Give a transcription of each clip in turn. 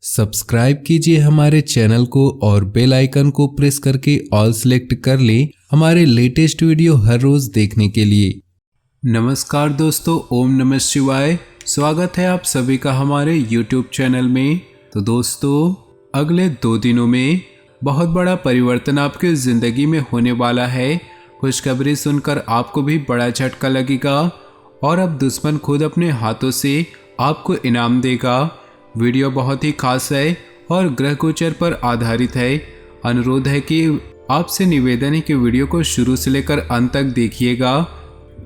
Subscribe कीजिए हमारे channel को और बेल आइकन को प्रेस करके ऑल सेलेक्ट कर लें हमारे लेटेस्ट वीडियो हर रोज देखने के लिए। नमस्कार दोस्तों, ओम नमः शिवाय। स्वागत है आप सभी का हमारे YouTube चैनल में। तो दोस्तों, अगले 2 दिनों में बहुत बड़ा परिवर्तन आपकी ज़िंदगी में होने वाला है। खुशखबरी सुनकर आपको भी बड़ा झटका लगेगा और अब दुश्मन खुद अपने हाथों से आपको इनाम देगा। वीडियो बहुत ही खास है और ग्रह गोचर पर आधारित है। अनुरोध है कि आपसे निवेदन है कि वीडियो को शुरू से लेकर अंत तक देखिएगा।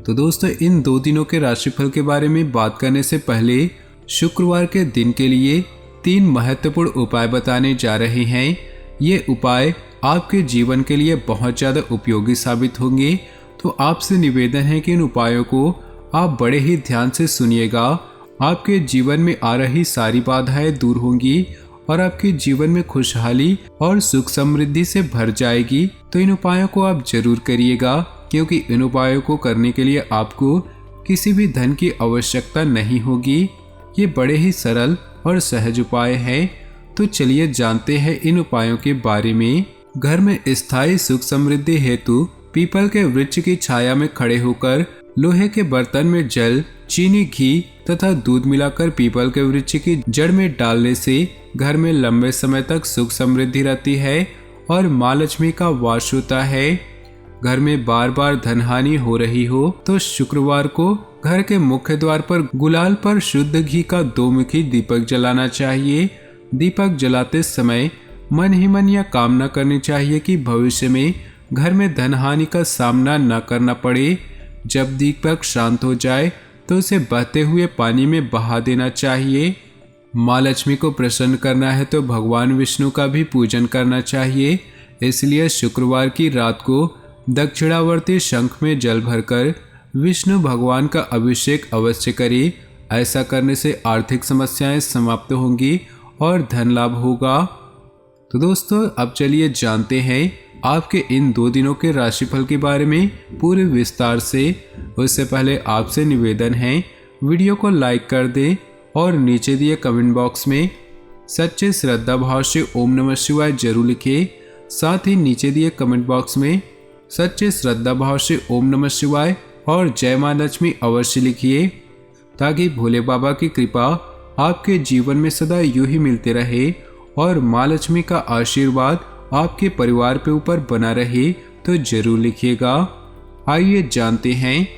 तो दोस्तों, इन 2 दिनों के राशिफल के बारे में बात करने से पहले शुक्रवार के दिन के लिए 3 महत्वपूर्ण उपाय बताने जा रहे हैं। ये उपाय आपके जीवन के लिए बहुत ज़्यादा उपयोगी साबित होंगे। तो आपसे निवेदन है कि इन उपायों को आप बड़े ही ध्यान से सुनिएगा। आपके जीवन में आ रही सारी बाधाएं दूर होंगी और आपके जीवन में खुशहाली और सुख समृद्धि से भर जाएगी। तो इन उपायों को आप जरूर करिएगा, क्योंकि इन उपायों को करने के लिए आपको किसी भी धन की आवश्यकता नहीं होगी। ये बड़े ही सरल और सहज उपाय हैं। तो चलिए जानते हैं इन उपायों के बारे में। घर में स्थायी सुख समृद्धि हेतु पीपल के वृक्ष की छाया में खड़े होकर लोहे के बर्तन में जल, चीनी, घी तथा दूध मिलाकर पीपल के वृक्ष की जड़ में डालने से घर में लंबे समय तक सुख समृद्धि रहती है और माँ लक्ष्मी का वास होता है। घर में बार बार धन हानि हो रही हो तो शुक्रवार को घर के मुख्य द्वार पर गुलाल पर शुद्ध घी का 2-मुखी दीपक जलाना चाहिए। दीपक जलाते समय मन ही मन यह कामना करनी चाहिए कि भविष्य में घर में धन हानि का सामना न करना पड़े। जब दीपक शांत हो जाए तो उसे बहते हुए पानी में बहा देना चाहिए। माँ लक्ष्मी को प्रसन्न करना है तो भगवान विष्णु का भी पूजन करना चाहिए। इसलिए शुक्रवार की रात को दक्षिणावर्ती शंख में जल भरकर विष्णु भगवान का अभिषेक अवश्य करें। ऐसा करने से आर्थिक समस्याएं समाप्त होंगी और धन लाभ होगा। तो दोस्तों, अब चलिए जानते हैं आपके इन 2 दिनों के राशिफल के बारे में पूरे विस्तार से। उससे पहले आपसे निवेदन है, वीडियो को लाइक कर दें और नीचे दिए कमेंट बॉक्स में सच्चे श्रद्धा भाव से ओम नमः शिवाय जरूर लिखें। साथ ही नीचे दिए कमेंट बॉक्स में सच्चे श्रद्धा भाव से ओम नमः शिवाय और जय माँ लक्ष्मी अवश्य लिखिए, ताकि भोले बाबा की कृपा आपके जीवन में सदा यूं ही मिलते रहे और माँ लक्ष्मी का आशीर्वाद आपके परिवार पे ऊपर बना रहे। तो जरूर लिखिएगा। आइए जानते हैं।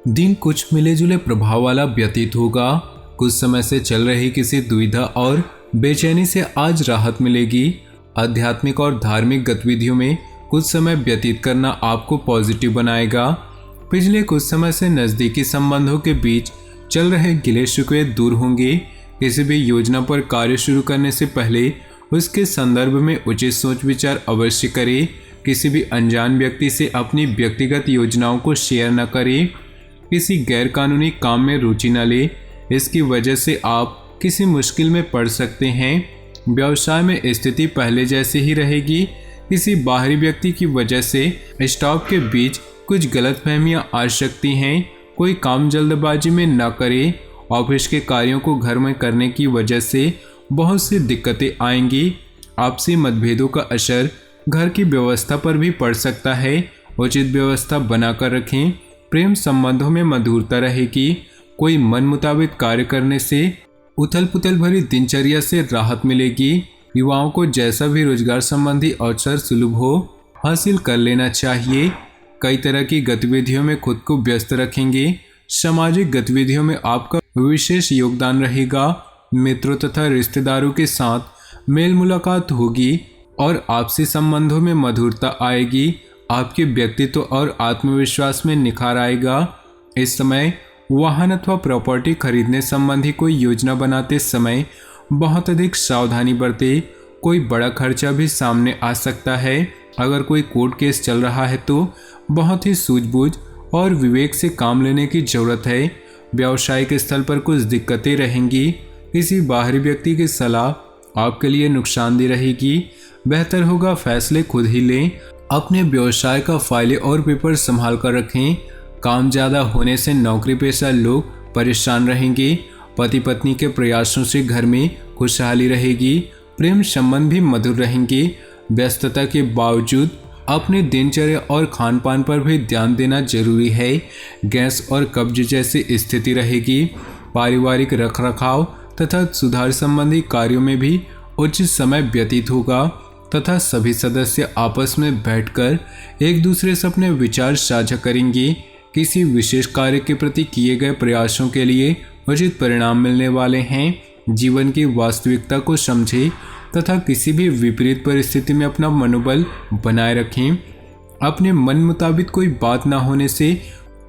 दिन कुछ मिले जुले प्रभाव वाला व्यतीत होगा। कुछ समय से चल रही किसी दुविधा और बेचैनी से आज राहत मिलेगी। आध्यात्मिक और धार्मिक गतिविधियों में कुछ समय व्यतीत करना आपको पॉजिटिव बनाएगा। पिछले कुछ समय से नज़दीकी संबंधों के बीच चल रहे गिले शिकवे दूर होंगे। किसी भी योजना पर कार्य शुरू करने से पहले उसके संदर्भ में उचित सोच विचार अवश्य करें। किसी भी अनजान व्यक्ति से अपनी व्यक्तिगत योजनाओं को शेयर न करें। किसी गैरकानूनी काम में रुचि न लें, इसकी वजह से आप किसी मुश्किल में पड़ सकते हैं। व्यवसाय में स्थिति पहले जैसी ही रहेगी। किसी बाहरी व्यक्ति की वजह से स्टाफ के बीच कुछ गलतफहमियां आ सकती हैं। कोई काम जल्दबाजी में न करें। ऑफिस के कार्यों को घर में करने की वजह से बहुत सी दिक्कतें आएंगी। आपसी मतभेदों का असर घर की व्यवस्था पर भी पड़ सकता है। उचित व्यवस्था बनाकर रखें। प्रेम संबंधों में मधुरता रहेगी। कोई मन मुताबिक कार्य करने से उथल पुथल भरी दिनचर्या से राहत मिलेगी। युवाओं को जैसा भी रोजगार संबंधी अवसर सुलभ हो हासिल कर लेना चाहिए। कई तरह की गतिविधियों में खुद को व्यस्त रखेंगे। सामाजिक गतिविधियों में आपका विशेष योगदान रहेगा। मित्रों तथा रिश्तेदारों के साथ मेल मुलाकात होगी और आपसी संबंधों में मधुरता आएगी। आपके व्यक्तित्व और आत्मविश्वास में निखार आएगा। इस समय वाहन अथवा प्रॉपर्टी खरीदने संबंधी कोई योजना बनाते समय बहुत अधिक सावधानी बरतें। कोई बड़ा खर्चा भी सामने आ सकता है। अगर कोई कोर्ट केस चल रहा है तो बहुत ही सूझबूझ और विवेक से काम लेने की जरूरत है। व्यावसायिक स्थल पर कुछ दिक्कतें रहेंगी। किसी बाहरी व्यक्ति की सलाह आपके लिए नुकसानदेह रहेगी। बेहतर होगा फैसले खुद ही लें। अपने व्यवसाय का फाइलें और पेपर संभाल कर रखें। काम ज़्यादा होने से नौकरी पेशा लोग परेशान रहेंगे। पति पत्नी के प्रयासों से घर में खुशहाली रहेगी। प्रेम संबंध भी मधुर रहेंगे। व्यस्तता के बावजूद अपने दिनचर्या और खान पान पर भी ध्यान देना जरूरी है। गैस और कब्ज जैसी स्थिति रहेगी। पारिवारिक रखरखाव तथा सुधार संबंधी कार्यों में भी उचित समय व्यतीत होगा तथा सभी सदस्य आपस में बैठकर एक दूसरे से अपने विचार साझा करेंगे। किसी विशेष कार्य के प्रति किए गए प्रयासों के लिए उचित परिणाम मिलने वाले हैं। जीवन की वास्तविकता को समझें तथा किसी भी विपरीत परिस्थिति में अपना मनोबल बनाए रखें। अपने मन मुताबिक कोई बात न होने से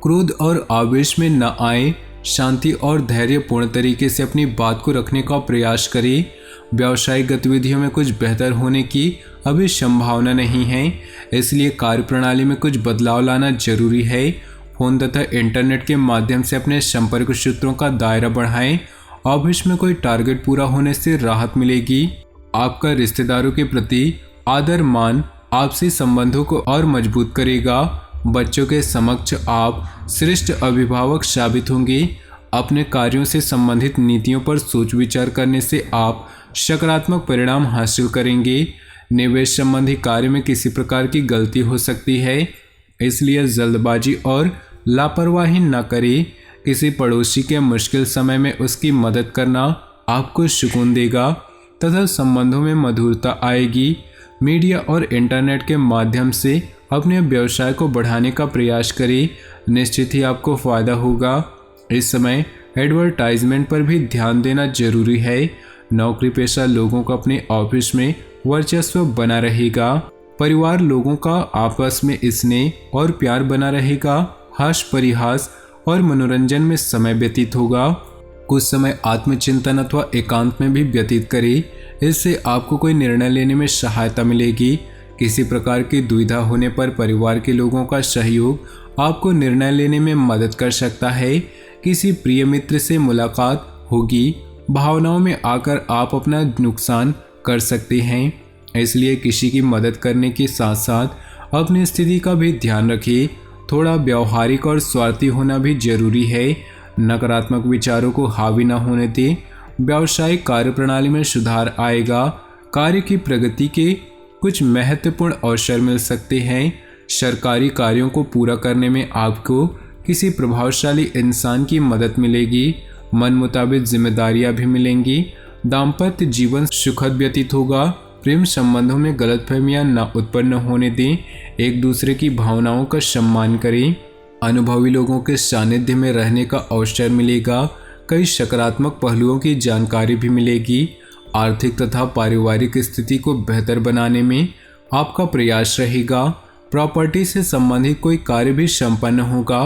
क्रोध और आवेश में न आए। शांति और धैर्यपूर्ण तरीके से अपनी बात को रखने का प्रयास करें। व्यावसायिक गतिविधियों में कुछ बेहतर होने की अभी संभावना नहीं है, इसलिए कार्यप्रणाली में कुछ बदलाव लाना जरूरी है। फोन तथा इंटरनेट के माध्यम से अपने संपर्क सूत्रों का दायरा बढ़ाएं। ऑफिस में कोई टारगेट पूरा होने से राहत मिलेगी। आपका रिश्तेदारों के प्रति आदर मान आपसी संबंधों को और मजबूत करेगा। बच्चों के समक्ष आप श्रेष्ठ अभिभावक साबित होंगे। अपने कार्यों से संबंधित नीतियों पर सोच विचार करने से आप सकारात्मक परिणाम हासिल करेंगे। निवेश संबंधी कार्य में किसी प्रकार की गलती हो सकती है, इसलिए जल्दबाजी और लापरवाही न करें। किसी पड़ोसी के मुश्किल समय में उसकी मदद करना आपको सुकून देगा तथा संबंधों में मधुरता आएगी। मीडिया और इंटरनेट के माध्यम से अपने व्यवसाय को बढ़ाने का प्रयास करें, निश्चित ही आपको फायदा होगा। इस समय एडवर्टाइजमेंट पर भी ध्यान देना जरूरी है। नौकरी पेशा लोगों का अपने ऑफिस में वर्चस्व बना रहेगा। परिवार लोगों का आपस में स्नेह और प्यार बना रहेगा। हास्य परिहास और मनोरंजन में समय व्यतीत होगा। कुछ समय आत्मचिंतन अथवा एकांत में भी व्यतीत करें, इससे आपको कोई निर्णय लेने में सहायता मिलेगी। किसी प्रकार की दुविधा होने पर परिवार के लोगों का सहयोग आपको निर्णय लेने में मदद कर सकता है। किसी प्रिय मित्र से मुलाकात होगी। भावनाओं में आकर आप अपना नुकसान कर सकते हैं, इसलिए किसी की मदद करने के साथ साथ अपनी स्थिति का भी ध्यान रखिए। थोड़ा व्यावहारिक और स्वार्थी होना भी जरूरी है। नकारात्मक विचारों को हावी न होने दें। व्यावसायिक कार्यप्रणाली में सुधार आएगा। कार्य की प्रगति के कुछ महत्वपूर्ण अवसर मिल सकते हैं। सरकारी कार्यों को पूरा करने में आपको किसी प्रभावशाली इंसान की मदद मिलेगी। मन मुताबिक जिम्मेदारियां भी मिलेंगी। दाम्पत्य जीवन सुखद व्यतीत होगा। प्रेम संबंधों में गलतफहमियां न उत्पन्न होने दें। एक दूसरे की भावनाओं का सम्मान करें। अनुभवी लोगों के सानिध्य में रहने का अवसर मिलेगा। कई सकारात्मक पहलुओं की जानकारी भी मिलेगी। आर्थिक तथा पारिवारिक स्थिति को बेहतर बनाने में आपका प्रयास रहेगा। प्रॉपर्टी से संबंधित कोई कार्य भी संपन्न होगा।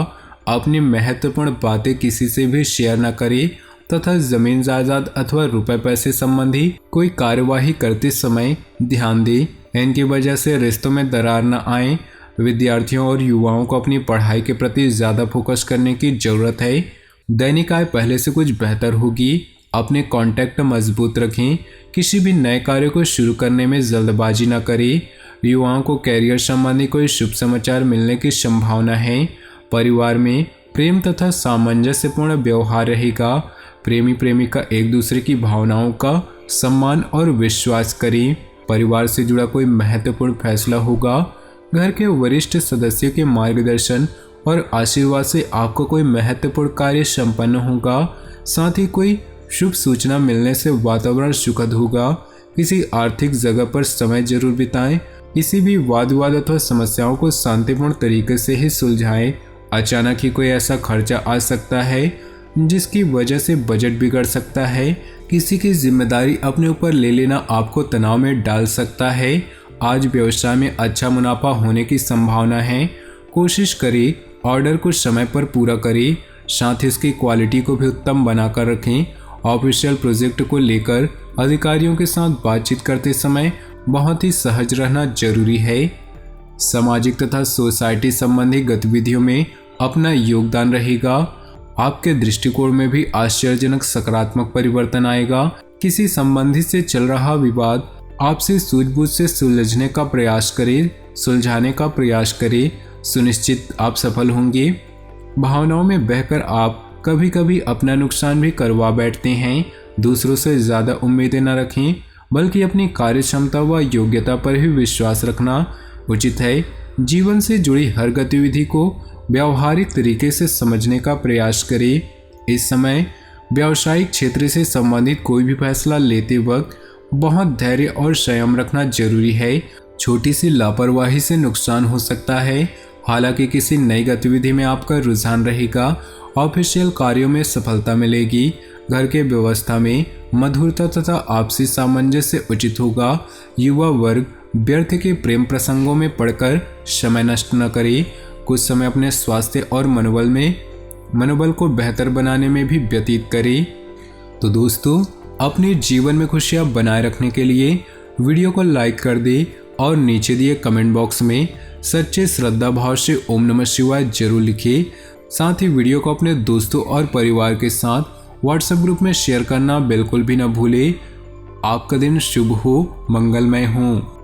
अपनी महत्वपूर्ण बातें किसी से भी शेयर न करें तथा जमीन जायदाद अथवा रुपए पैसे संबंधी कोई कार्यवाही करते समय ध्यान दें। इनकी वजह से रिश्तों में दरार न आए। विद्यार्थियों और युवाओं को अपनी पढ़ाई के प्रति ज़्यादा फोकस करने की ज़रूरत है। दैनिक आय पहले से कुछ बेहतर होगी। अपने कॉन्टैक्ट मजबूत रखें। किसी भी नए कार्य को शुरू करने में जल्दबाजी न करें। युवाओं को कैरियर संबंधी कोई शुभ समाचार मिलने की संभावना है। परिवार में प्रेम तथा सामंजस्यपूर्ण व्यवहार रहेगा। प्रेमी प्रेमिका एक दूसरे की भावनाओं का सम्मान और विश्वास करें। परिवार से जुड़ा कोई महत्वपूर्ण फैसला होगा। घर के वरिष्ठ सदस्यों के मार्गदर्शन और आशीर्वाद से आपको कोई महत्वपूर्ण कार्य संपन्न होगा। साथ ही कोई शुभ सूचना मिलने से वातावरण सुखद होगा। किसी आर्थिक जगह पर समय जरूर बिताएं। किसी भी वाद विवाद अथवा समस्याओं को शांतिपूर्ण तरीके से ही सुलझाएं। अचानक ही कोई ऐसा खर्चा आ सकता है जिसकी वजह से बजट बिगड़ सकता है। किसी की जिम्मेदारी अपने ऊपर ले लेना आपको तनाव में डाल सकता है। आज व्यवसाय में अच्छा मुनाफा होने की संभावना है। कोशिश करें ऑर्डर कुछ समय पर पूरा करें। साथ ही इसकी क्वालिटी को भी उत्तम बनाकर रखें। ऑफिशियल प्रोजेक्ट को लेकर अधिकारियों के साथ बातचीत करते समय बहुत ही सहज रहना जरूरी है। सामाजिक तथा सोसाइटी संबंधी गतिविधियों में अपना योगदान रहेगा। आपके दृष्टिकोण में भी आश्चर्यजनक सकारात्मक परिवर्तन आएगा। किसी संबंधी से चल रहा विवाद आपसे सूझबूझ से सुलझाने का प्रयास करें। सुनिश्चित आप सफल होंगे। भावनाओं में बहकर आप कभी कभी अपना नुकसान भी करवा बैठते हैं। दूसरों से ज़्यादा उम्मीदें न रखें, बल्कि अपनी कार्य क्षमता व योग्यता पर ही विश्वास रखना उचित है। जीवन से जुड़ी हर गतिविधि को व्यावहारिक तरीके से समझने का प्रयास करें। इस समय व्यावसायिक क्षेत्र से संबंधित कोई भी फैसला लेते वक्त बहुत धैर्य और संयम रखना जरूरी है। छोटी सी लापरवाही से नुकसान हो सकता है। हालांकि किसी नई गतिविधि में आपका रुझान रहेगा, ऑफिशियल कार्यों में सफलता मिलेगी। घर के व्यवस्था में मधुरता तथा आपसी सामंजस्य उचित होगा। युवा वर्ग व्यर्थ के प्रेम प्रसंगों में पड़कर समय नष्ट न करे। कुछ समय अपने स्वास्थ्य और मनोबल को बेहतर बनाने में भी व्यतीत करें। तो दोस्तों, अपने जीवन में खुशियां बनाए रखने के लिए वीडियो को लाइक कर दें और नीचे दिए कमेंट बॉक्स में सच्चे श्रद्धा भाव से ओम नमः शिवाय जरूर लिखिए। साथ ही वीडियो को अपने दोस्तों और परिवार के साथ व्हाट्सएप ग्रुप में शेयर करना बिल्कुल भी न भूलें। आपका दिन शुभ हो, मंगलमय हो।